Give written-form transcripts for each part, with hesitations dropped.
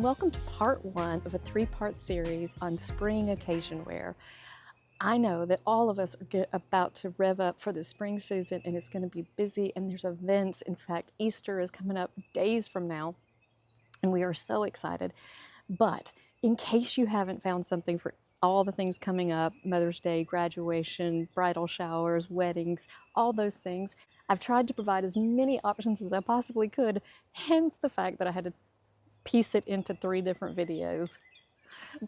welcome to part one of a three-part series on spring occasion wear. I know that all of us are about to rev up for the spring season, and it's going to be busy, and there's events. In fact, Easter is coming up days from now, and we are so excited. But in case you haven't found something for all the things coming up, Mother's Day, graduation, bridal showers, weddings, all those things, I've tried to provide as many options as I possibly could, hence the fact that I had to piece it into 3 different videos.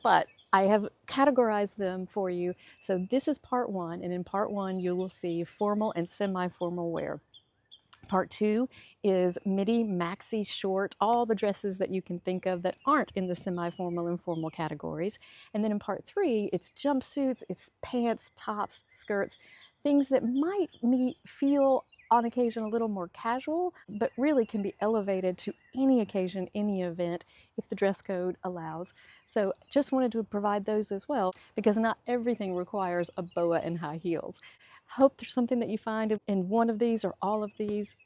But I have categorized them for you. So this is part 1, and in part 1 you will see formal and semi-formal wear. Part 2 is midi, maxi, short, all the dresses that you can think of that aren't in the semi-formal and formal categories. And then in part 3, it's jumpsuits, it's pants, tops, skirts, things that might feel on occasion a little more casual, but really can be elevated to any occasion, any event, if the dress code allows. So just wanted to provide those as well, because not everything requires a boa and high heels. Hope there's something that you find in one of these or all of these.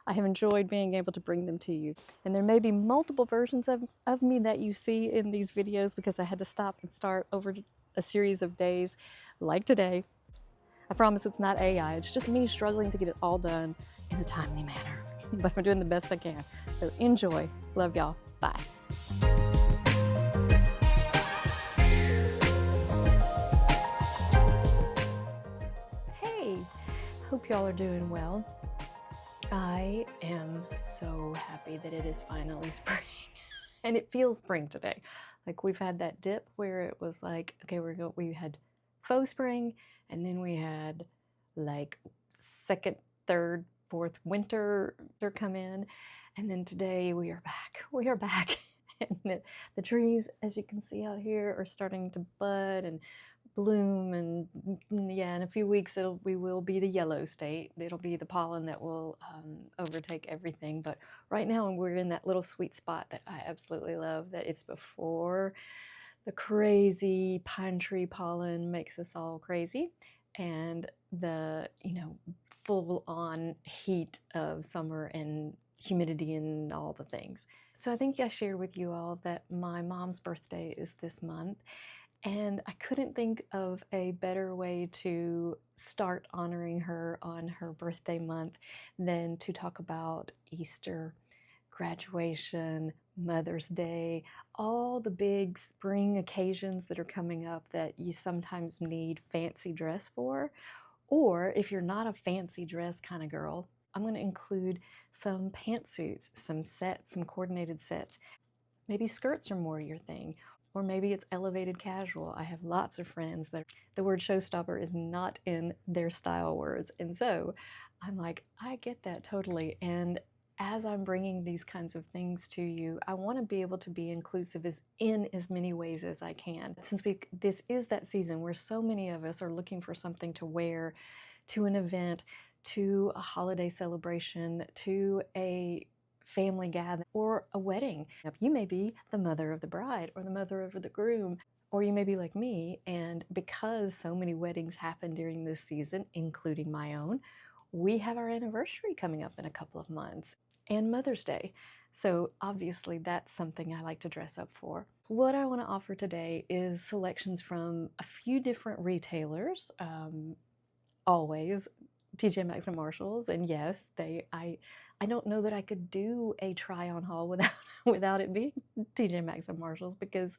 I have enjoyed being able to bring them to you. And there may be multiple versions of me that you see in these videos because I had to stop and start over a series of days like today. I promise it's not AI, it's just me struggling to get it all done in a timely manner. But I'm doing the best I can. So enjoy. Love y'all. Bye. Hey, hope y'all are doing well. I am so happy that it is finally spring. And it feels spring today. Like we've had that dip where it was like, okay, we had faux spring, and then we had like second, third, fourth winter come in. And then today we are back. We are back. And the trees, as you can see out here, are starting to bud and bloom, and yeah, in a few weeks we will be the yellow state. It'll be the pollen that will overtake everything. But right now we're in that little sweet spot that I absolutely love, that it's before the crazy pine tree pollen makes us all crazy, and the full-on heat of summer and humidity and all the things. So I think I shared with you all that my mom's birthday is this month, and I couldn't think of a better way to start honoring her on her birthday month than to talk about Easter, graduation, Mother's Day, all the big spring occasions that are coming up that you sometimes need fancy dress for. Or if you're not a fancy dress kind of girl, I'm going to include some pantsuits, some sets, some coordinated sets. Maybe skirts are more your thing, or maybe it's elevated casual. I have lots of friends that the word showstopper is not in their style words. And so I'm like, I get that totally. And as I'm bringing these kinds of things to you, I want to be able to be inclusive in as many ways as I can. Since this is that season where so many of us are looking for something to wear to an event, to a holiday celebration, to a family gathering, or a wedding. You may be the mother of the bride or the mother of the groom, or you may be like me, and because so many weddings happen during this season, including my own, we have our anniversary coming up in a couple of months, and Mother's Day. So obviously that's something I like to dress up for. What I want to offer today is selections from a few different retailers, always TJ Maxx and Marshalls, and yes, I don't know that I could do a try-on haul without it being TJ Maxx and Marshalls, because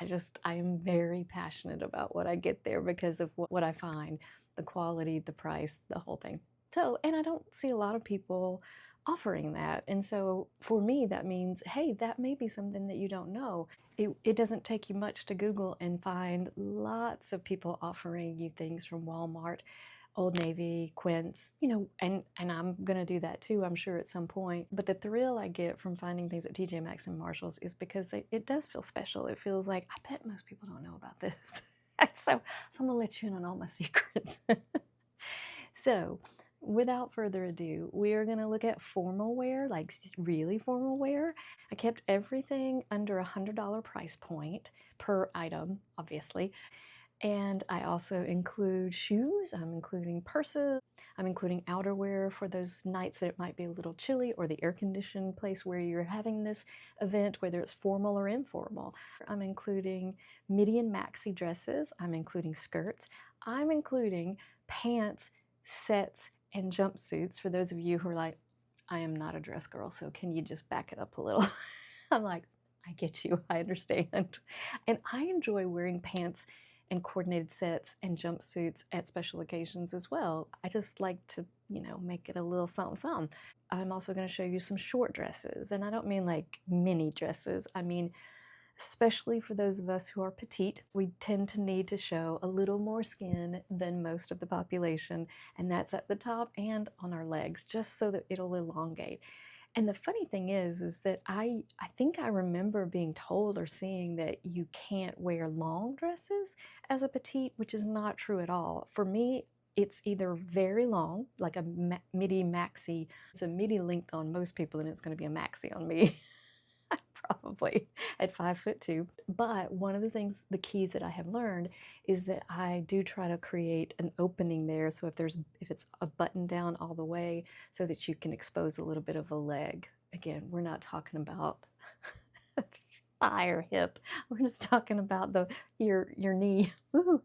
I am very passionate about what I get there because of what I find, the quality, the price, the whole thing. So, and I don't see a lot of people offering that. And so for me, that means, hey, that may be something that you don't know. It doesn't take you much to Google and find lots of people offering you things from Walmart, Old Navy, Quince, and I'm going to do that too, I'm sure, at some point. But the thrill I get from finding things at TJ Maxx and Marshalls is because it does feel special. It feels like, I bet most people don't know about this. so I'm going to let you in on all my secrets. So without further ado, we are going to look at formal wear, like really formal wear. I kept everything under $100 price point per item, obviously. And I also include shoes, I'm including purses, I'm including outerwear for those nights that it might be a little chilly, or the air-conditioned place where you're having this event, whether it's formal or informal. I'm including Midi and Maxi dresses, I'm including skirts, I'm including pants, sets, and jumpsuits for those of you who are like, I am not a dress girl, so can you just back it up a little? I'm like, I get you, I understand. And I enjoy wearing pants and coordinated sets and jumpsuits at special occasions as well. I just like to, make it a little something something. I'm also going to show you some short dresses, and I don't mean like mini dresses. I mean, especially for those of us who are petite, we tend to need to show a little more skin than most of the population, and that's at the top and on our legs, just so that it'll elongate. And the funny thing is that I think I remember being told or seeing that you can't wear long dresses as a petite, which is not true at all. For me, it's either very long, like a midi maxi. It's a midi length on most people, and it's going to be a maxi on me. Probably at 5'2". But one of the things, the keys that I have learned is that I do try to create an opening there. So if it's a button down all the way, so that you can expose a little bit of a leg. Again, we're not talking about thigh or hip. We're just talking about your knee. Woo.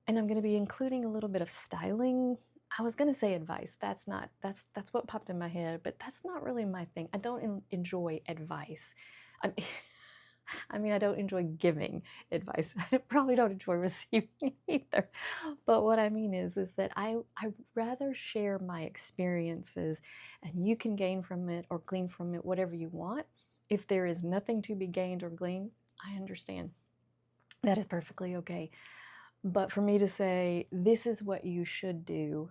And I'm going to be including a little bit of styling. I was going to say advice. That's what popped in my head, but that's not really my thing. I don't enjoy advice. I mean, I don't enjoy giving advice. I probably don't enjoy receiving it either. But what I mean is that I rather share my experiences, and you can gain from it or glean from it whatever you want. If there is nothing to be gained or gleaned, I understand. That is perfectly okay. But for me to say, this is what you should do,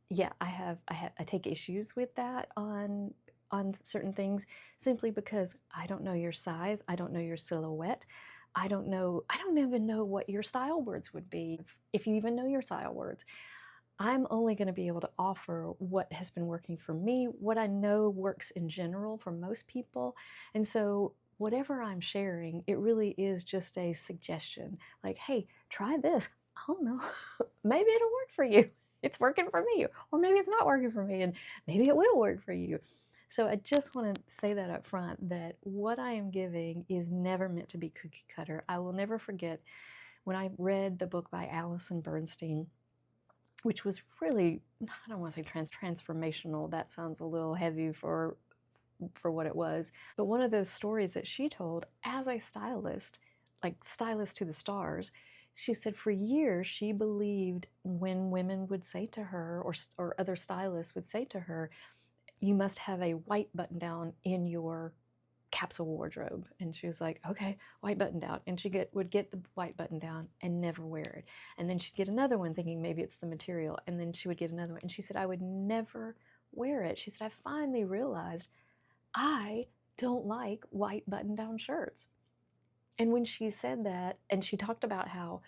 yeah, I take issues with that on certain things, simply because I don't know your size, I don't know your silhouette, I don't even know what your style words would be, if you even know your style words. I'm only going to be able to offer what has been working for me, what I know works in general for most people. And so whatever I'm sharing, it really is just a suggestion. Like, hey, try this. I don't know. Maybe it'll work for you. It's working for me. Or maybe it's not working for me, and maybe it will work for you. So I just want to say that up front, that what I am giving is never meant to be cookie cutter. I will never forget when I read the book by Allison Bornstein, which was really, I don't want to say transformational. That sounds a little heavy for what it was. But one of the stories that she told as a stylist, like stylist to the stars, she said for years she believed when women would say to her, or other stylists would say to her, you must have a white button down in your capsule wardrobe. And she was like, okay, white button down. And she would get the white button down and never wear it. And then she'd get another one thinking maybe it's the material. And then she would get another one. And she said, I would never wear it. She said, I finally realized I don't like white button down shirts. And when she said that, and she talked about how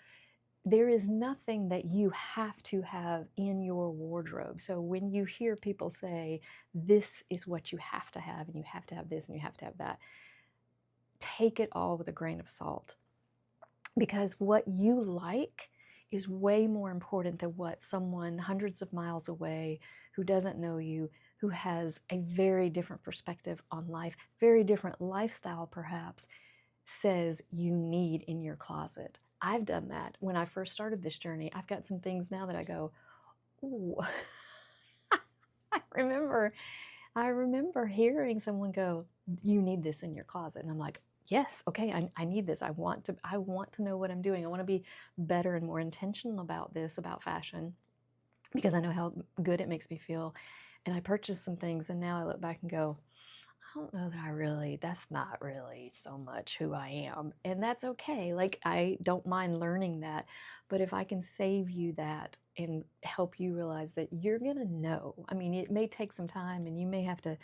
there is nothing that you have to have in your wardrobe. So when you hear people say, this is what you have to have, and you have to have this, and you have to have that, take it all with a grain of salt. Because what you like is way more important than what someone hundreds of miles away who doesn't know you, who has a very different perspective on life, very different lifestyle perhaps, says you need in your closet. I've done that when I first started this journey. I've got some things now that I go, ooh. I remember hearing someone go, you need this in your closet. And I'm like, yes, okay, I need this. I want to know what I'm doing. I want to be better and more intentional about this, about fashion, because I know how good it makes me feel. And I purchased some things, and now I look back and go, I don't know that that's not really so much who I am. And that's okay. Like, I don't mind learning that. But if I can save you that and help you realize that you're going to know, I mean, it may take some time, and you may have to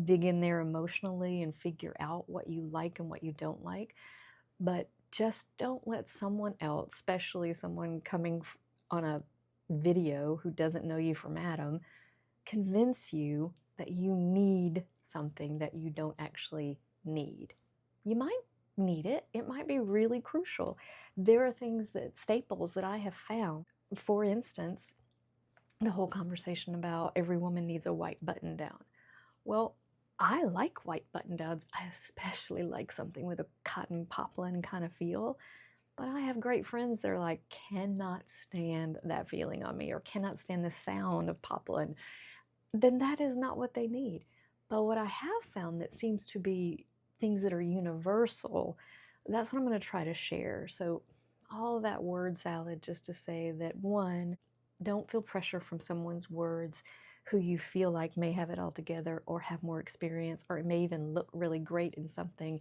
dig in there emotionally and figure out what you like and what you don't like. But just don't let someone else, especially someone coming on a video who doesn't know you from Adam, convince you that you need something that you don't actually need. You might need it. It might be really crucial. There are things staples that I have found. For instance, the whole conversation about every woman needs a white button down. Well, I like white button downs. I especially like something with a cotton poplin kind of feel. But I have great friends that are like, cannot stand that feeling on me or cannot stand the sound of poplin. Then that is not what they need. But what I have found that seems to be things that are universal, that's what I'm going to try to share. So all of that word salad just to say that, one, don't feel pressure from someone's words who you feel like may have it all together or have more experience or it may even look really great in something.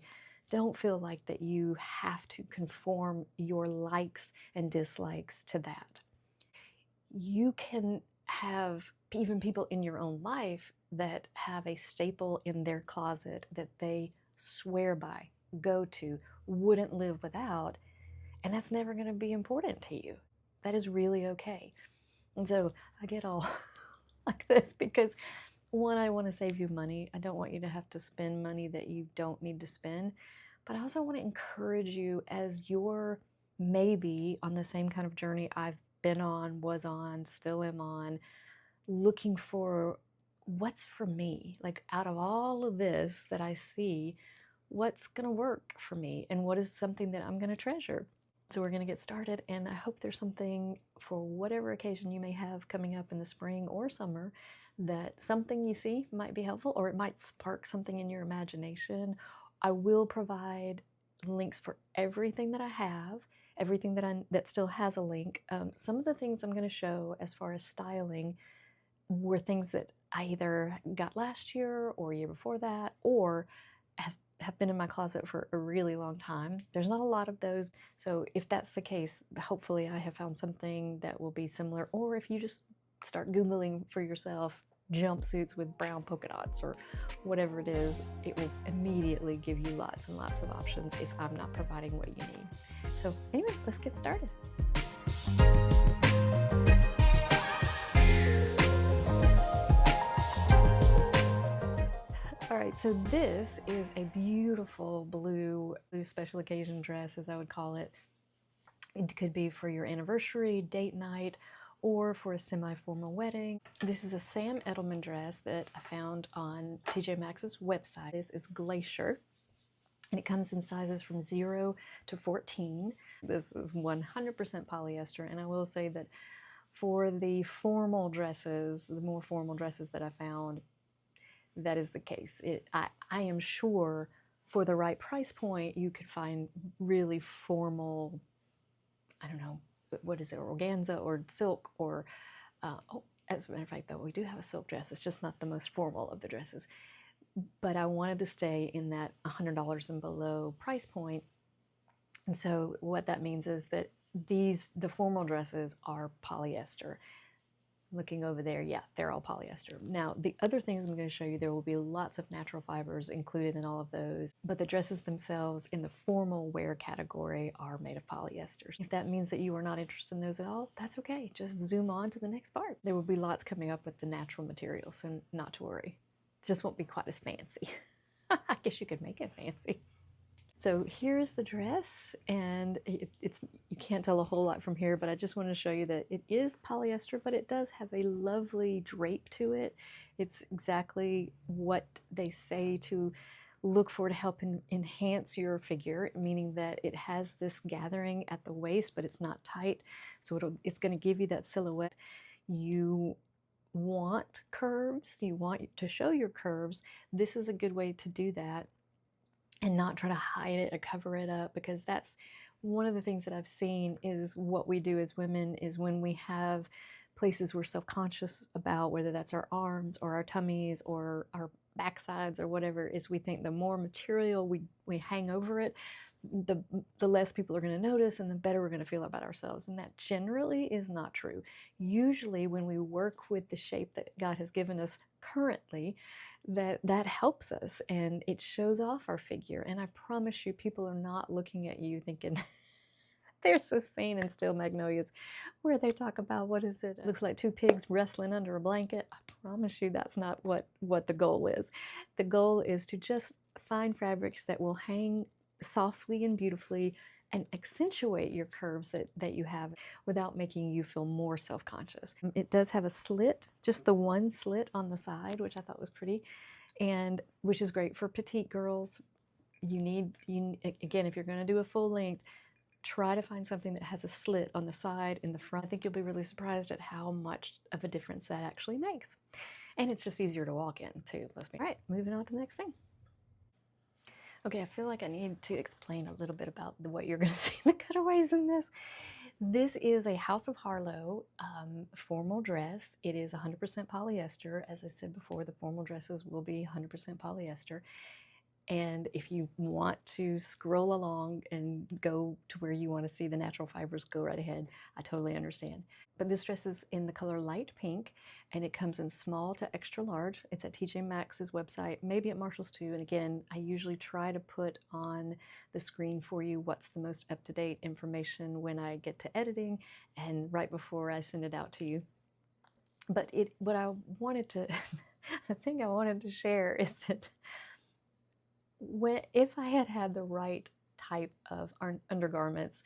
Don't feel like that you have to conform your likes and dislikes to that. You can have even people in your own life that have a staple in their closet that they swear by, go to, wouldn't live without, and that's never going to be important to you. That is really okay. And so I get all like this because, one, I want to save you money. I don't want you to have to spend money that you don't need to spend. But I also want to encourage you as you're maybe on the same kind of journey I've been on, was on, still am on, looking for what's for me. Like out of all of this that I see, what's going to work for me and what is something that I'm going to treasure. So we're going to get started, and I hope there's something for whatever occasion you may have coming up in the spring or summer, that something you see might be helpful, or it might spark something in your imagination. I will provide links for everything that I have, everything that still has a link. Some of the things I'm going to show as far as styling were things that I either got last year or year before that, or have been in my closet for a really long time. There's not a lot of those, so if that's the case, hopefully I have found something that will be similar, or if you just start Googling for yourself jumpsuits with brown polka dots or whatever it is, it will immediately give you lots and lots of options if I'm not providing what you need. So anyway, let's get started. All right, so this is a beautiful blue special occasion dress, as I would call it. It could be for your anniversary, date night, or for a semi-formal wedding. This is a Sam Edelman dress that I found on TJ Maxx's website. This is Glacier, and it comes in sizes from 0 to 14. This is 100% polyester, and I will say that for the formal dresses, the more formal dresses that I found, that is the case. I am sure for the right price point, you could find really formal, I don't know, what is it, organza or silk or, oh, as a matter of fact, though, we do have a silk dress. It's just not the most formal of the dresses. But I wanted to stay in that $100 and below price point. And so what that means is that the formal dresses are polyester. Looking over there, yeah, they're all polyester. Now, the other things I'm going to show you, there will be lots of natural fibers included in all of those, but the dresses themselves in the formal wear category are made of polyester. If that means that you are not interested in those at all, that's okay. Just zoom on to the next part. There will be lots coming up with the natural material, so not to worry. It just won't be quite as fancy. I guess you could make it fancy. So here's the dress, and you can't tell a whole lot from here, but I just want to show you that it is polyester, but it does have a lovely drape to it. It's exactly what they say to look for to help enhance your figure, meaning that it has this gathering at the waist, but it's not tight, so it's going to give you that silhouette. You want curves, you want to show your curves. This is a good way to do that and not try to hide it or cover it up, because that's one of the things that I've seen is what we do as women is when we have places we're self-conscious about, whether that's our arms or our tummies or our backsides or whatever, is we think the more material we hang over it, the less people are going to notice and the better we're going to feel about ourselves. And that generally is not true. Usually when we work with the shape that God has given us currently, that helps us and it shows off our figure. And I promise you, people are not looking at you thinking, there's a scene in Still Magnolias where they talk about, what is it? It looks like two pigs wrestling under a blanket. I promise you that's not what the goal is. The goal is to just find fabrics that will hang softly and beautifully and accentuate your curves that you have without making you feel more self-conscious. It does have a slit, just the one slit on the side, which I thought was pretty, and which is great for petite girls. Again, if you're going to do a full length, try to find something that has a slit on the side and the front. I think you'll be really surprised at how much of a difference that actually makes. And it's just easier to walk in too. All right, moving on to the next thing. Okay, I feel like I need to explain a little bit about what you're going to see in the cutaways in this. This is a House of Harlow formal dress. It is 100% polyester. As I said before, the formal dresses will be 100% polyester. And if you want to scroll along and go to where you want to see the natural fibers, go right ahead. I totally understand. But this dress is in the color light pink, and it comes in small to extra large. It's at TJ Maxx's website, maybe at Marshall's too. And again, I usually try to put on the screen for you what's the most up-to-date information when I get to editing and right before I send it out to you. But what I wanted to, the thing I wanted to share is that if I had had the right type of undergarments,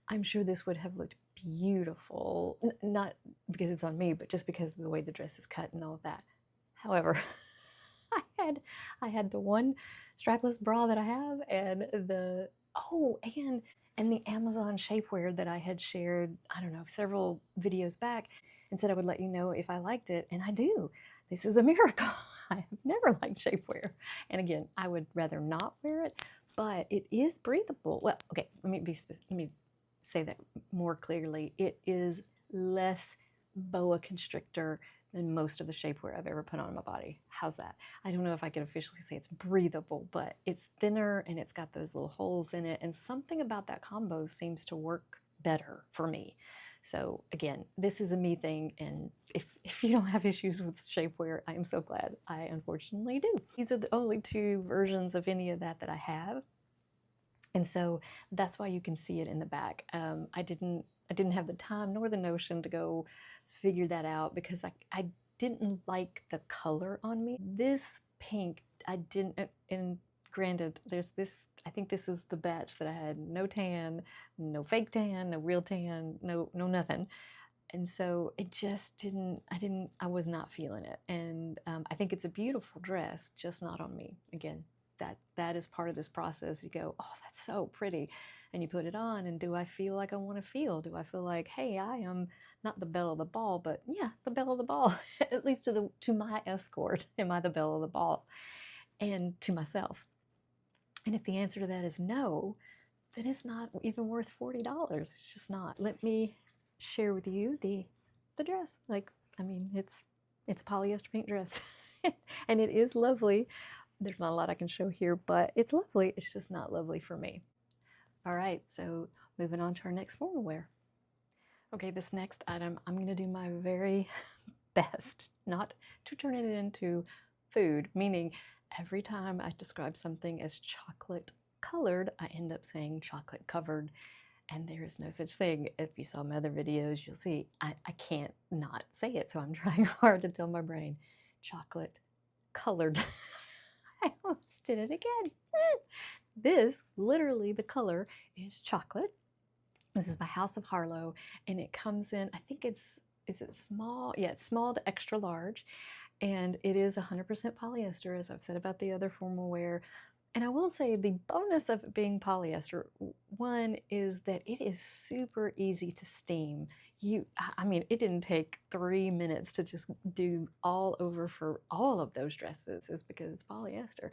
I'm sure this would have looked beautiful. Not because it's on me, but just because of the way the dress is cut and all of that. However, I had the one strapless bra that I have, and the Amazon shapewear that I had shared, I don't know, several videos back, and said I would let you know if I liked it, and I do. This is a miracle. I have never liked shapewear. And again, I would rather not wear it, but it is breathable. Well, okay, let me say that more clearly. It is less boa constrictor than most of the shapewear I've ever put on my body. How's that? I don't know if I could officially say it's breathable, but it's thinner and it's got those little holes in it, and something about that combo seems to work better for me. So again, this is a me thing, and if you don't have issues with shapewear, I am so glad I unfortunately do. These are the only two versions of any of that I have, and so that's why you can see it in the back. I didn't have the time nor the notion to go figure that out because I didn't like the color on me. This pink, I didn't, and granted, there's this, I think this was the batch that I had no tan, no fake tan, no real tan, no nothing. And so it just I was not feeling it. And I think it's a beautiful dress, just not on me. Again, that is part of this process. You go, oh, that's so pretty. And you put it on, and do I feel like I want to feel? Do I feel like, hey, I am not the belle of the ball, but yeah, the belle of the ball, at least to my escort, am I the belle of the ball? And to myself. And if the answer to that is no, then it's not even worth $40. It's just not. Let me share with you the dress. It's a polyester pink dress. And it is lovely. There's not a lot I can show here, but it's lovely. It's just not lovely for me. All right, so moving on to our next formal wear. Okay, this next item, I'm gonna do my very best not to turn it into food, meaning every time I describe something as chocolate colored, I end up saying chocolate covered, and there is no such thing. If you saw my other videos, you'll see I can't not say it, so I'm trying hard to tell my brain chocolate colored. I almost did it again. This, literally, the color is chocolate. This is by House of Harlow, and it comes in, I think is it small? Yeah, it's small to extra large, and it is 100% polyester, as I've said about the other formal wear. And I will say the bonus of it being polyester, one, is that it is super easy to steam. It didn't take 3 minutes to just do all over for all of those dresses, is because it's polyester.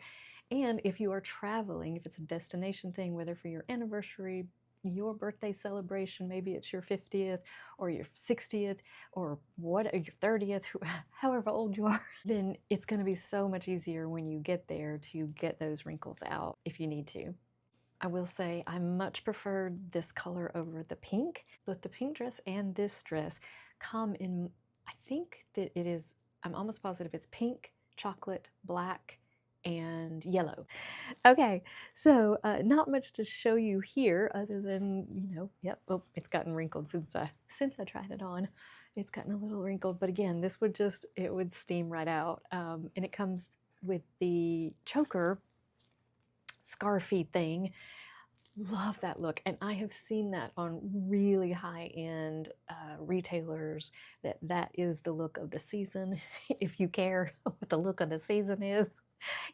And if you are traveling, if it's a destination thing, whether for your anniversary, your birthday celebration, maybe it's your 50th or your 60th or your 30th, however old you are, then it's going to be so much easier when you get there to get those wrinkles out if you need to. I will say I much preferred this color over the pink, but the pink dress and this dress come in, I think that it is, I'm almost positive it's pink, chocolate, black, and yellow. Okay, so not much to show you here other than, yep, oh, it's gotten wrinkled since I tried it on. It's gotten a little wrinkled, but again, this would it would steam right out. And it comes with the choker scarfy thing. love that look. And I have seen that on really high-end retailers, that is the look of the season, if you care what the look of the season is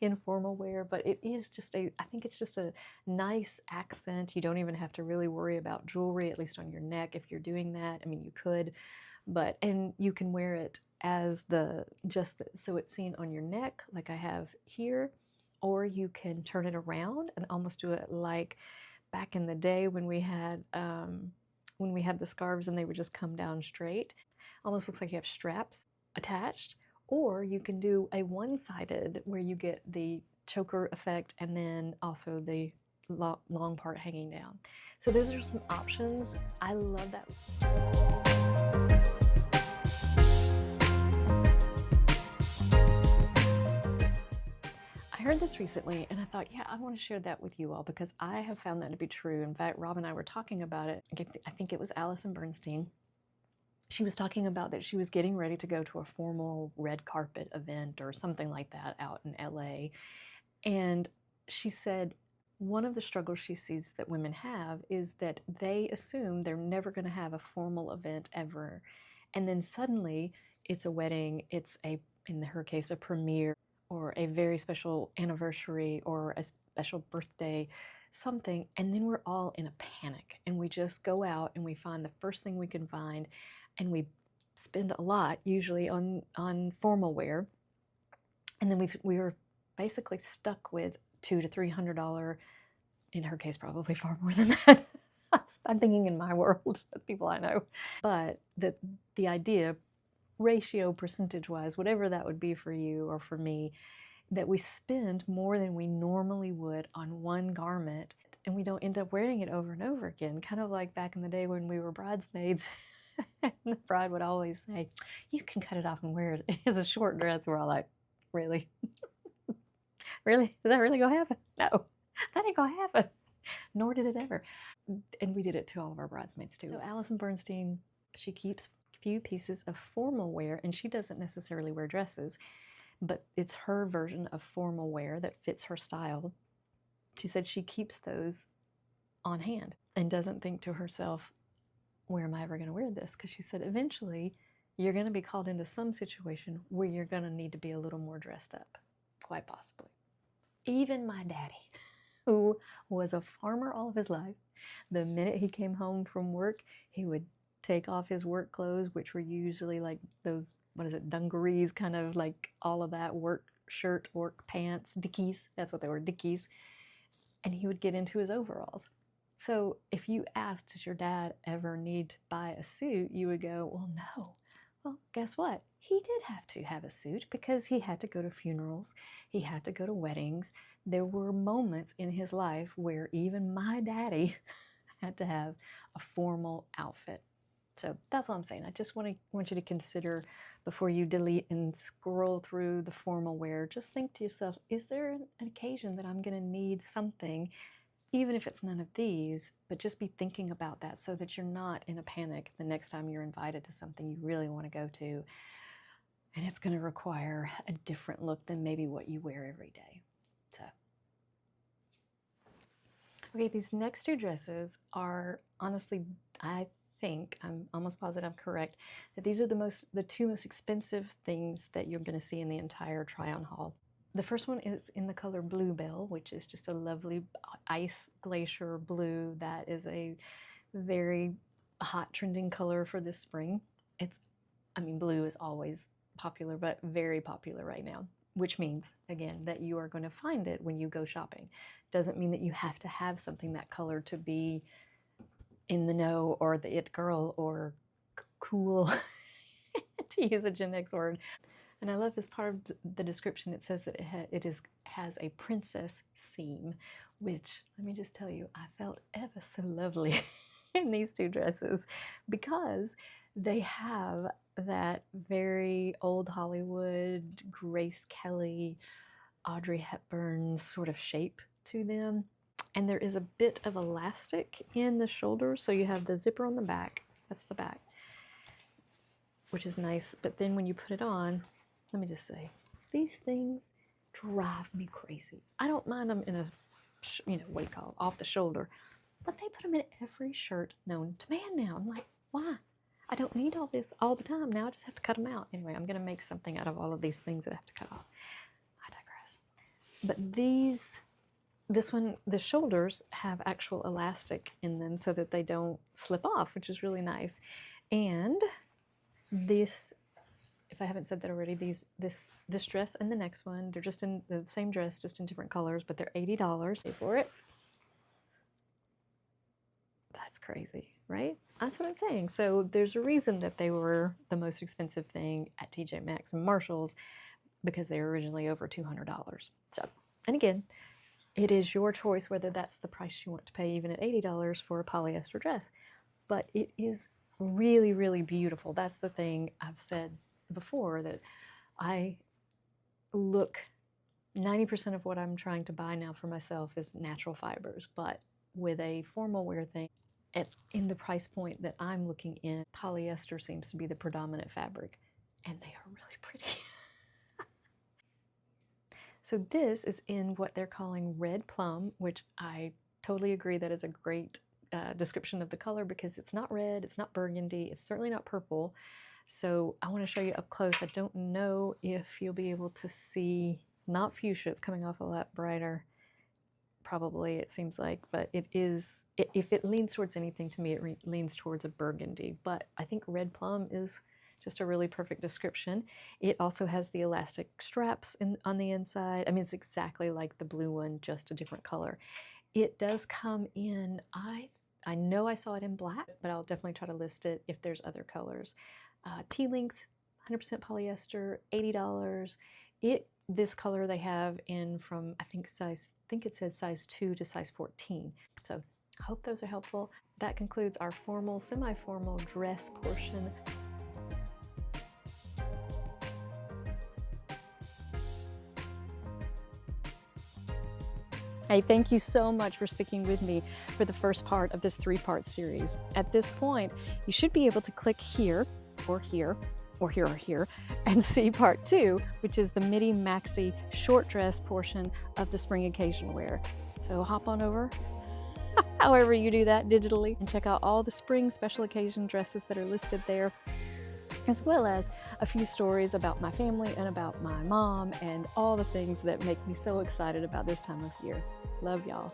in formal wear. But it is just I think it's just a nice accent. You don't even have to really worry about jewelry, at least on your neck if you're doing that. I mean, you could, and you can wear it as so it's seen on your neck like I have here, or you can turn it around and almost do it like back in the day when we had the scarves and they would just come down straight. Almost looks like you have straps attached. Or you can do a one-sided where you get the choker effect and then also the long part hanging down. So those are some options. I love that. I heard this recently and I thought, yeah, I want to share that with you all because I have found that to be true. In fact, Rob and I were talking about it. I think it was Allison Bornstein. She was talking about that she was getting ready to go to a formal red carpet event or something like that out in LA. And she said one of the struggles she sees that women have is that they assume they're never going to have a formal event ever. And then suddenly it's a wedding, in her case, a premiere, or a very special anniversary or a special birthday, something, and then we're all in a panic and we just go out and we find the first thing we can find and we spend a lot usually on formal wear, and then we were basically stuck with $200 to $300, in her case probably far more than that. I'm thinking in my world, people I know, but the idea, ratio percentage-wise, whatever that would be for you or for me, that we spend more than we normally would on one garment and we don't end up wearing it over and over again, kind of like back in the day when we were bridesmaids. And the bride would always say, you can cut it off and wear it as a short dress. We're all like, really? Really? Is that really gonna happen? No, that ain't gonna happen. Nor did it ever. And we did it to all of our bridesmaids too. So Allison Bornstein, she keeps few pieces of formal wear, and she doesn't necessarily wear dresses, but it's her version of formal wear that fits her style. She said she keeps those on hand and doesn't think to herself, where am I ever going to wear this? Because she said eventually you're going to be called into some situation where you're going to need to be a little more dressed up, quite possibly. Even my daddy, who was a farmer all of his life, the minute he came home from work, he would take off his work clothes, which were usually like those, dungarees, kind of like all of that, work shirt, work pants, dickies, that's what they were, dickies, and he would get into his overalls. So if you asked, does your dad ever need to buy a suit, you would go, well, no. Well, guess what? He did have to have a suit because he had to go to funerals. He had to go to weddings. There were moments in his life where even my daddy had to have a formal outfit. So that's all I'm saying. I just want you to consider, before you delete and scroll through the formal wear, just think to yourself, is there an occasion that I'm going to need something, even if it's none of these, but just be thinking about that so that you're not in a panic the next time you're invited to something you really want to go to, and it's going to require a different look than maybe what you wear every day. So, okay, these next two dresses are honestly, I'm almost positive I'm correct, that these are the two most expensive things that you're going to see in the entire try-on haul. The first one is in the color Bluebell, which is just a lovely ice glacier blue. That is a very hot trending color for this spring. Blue is always popular, but very popular right now, which means, again, that you are going to find it when you go shopping. Doesn't mean that you have to have something that color to be in the know or the it girl or cool, to use a Gen X word. And I love, as part of the description, it says that it has a princess seam, which, let me just tell you, I felt ever so lovely in these two dresses because they have that very old Hollywood, Grace Kelly, Audrey Hepburn sort of shape to them. And there is a bit of elastic in the shoulder, so you have the zipper on the back, that's the back, which is nice. But then when you put it on, let me just say, these things drive me crazy. I don't mind them in a, what do you call it, off the shoulder. but they put them in every shirt known to man now. I'm like, why? I don't need all this all the time. Now I just have to cut them out. Anyway, I'm going to make something out of all of these things that I have to cut off. I digress. But this one, the shoulders have actual elastic in them so that they don't slip off, which is really nice. And this, if I haven't said that already, this dress and the next one, they're just in the same dress, just in different colors, but they're $80. Pay for it. That's crazy, right? That's what I'm saying. So there's a reason that they were the most expensive thing at TJ Maxx and Marshall's, because they were originally over $200. So, and again, it is your choice whether that's the price you want to pay, even at $80 for a polyester dress. But it is really, really beautiful. That's the thing I've said before, that I look, 90% of what I'm trying to buy now for myself is natural fibers, but with a formal wear thing, in the price point that I'm looking in, polyester seems to be the predominant fabric, and they are really pretty. So this is in what they're calling red plum, which I totally agree that is a great description of the color, because it's not red, it's not burgundy, it's certainly not purple. So I want to show you up close. I don't know if you'll be able to see, not fuchsia, it's coming off a lot brighter. Probably, it seems like, but it is, if it leans towards anything, to me it leans towards a burgundy, but I think red plum is just a really perfect description. It also has the elastic straps on the inside. I mean, it's exactly like the blue one, just a different color. It does come in, I know I saw it in black, but I'll definitely try to list it if there's other colors. T-length, 100% polyester, $80. This color they have in from, I think it says size 2 to size 14. So I hope those are helpful. That concludes our formal, semi-formal dress portion. Hey, thank you so much for sticking with me for the first part of this 3-part series. At this point, you should be able to click here, or here, or here, or here, and see part 2, which is the Midi Maxi short dress portion of the spring occasion wear. So hop on over, however you do that digitally, and check out all the spring special occasion dresses that are listed there, as well as a few stories about my family and about my mom and all the things that make me so excited about this time of year. Love y'all.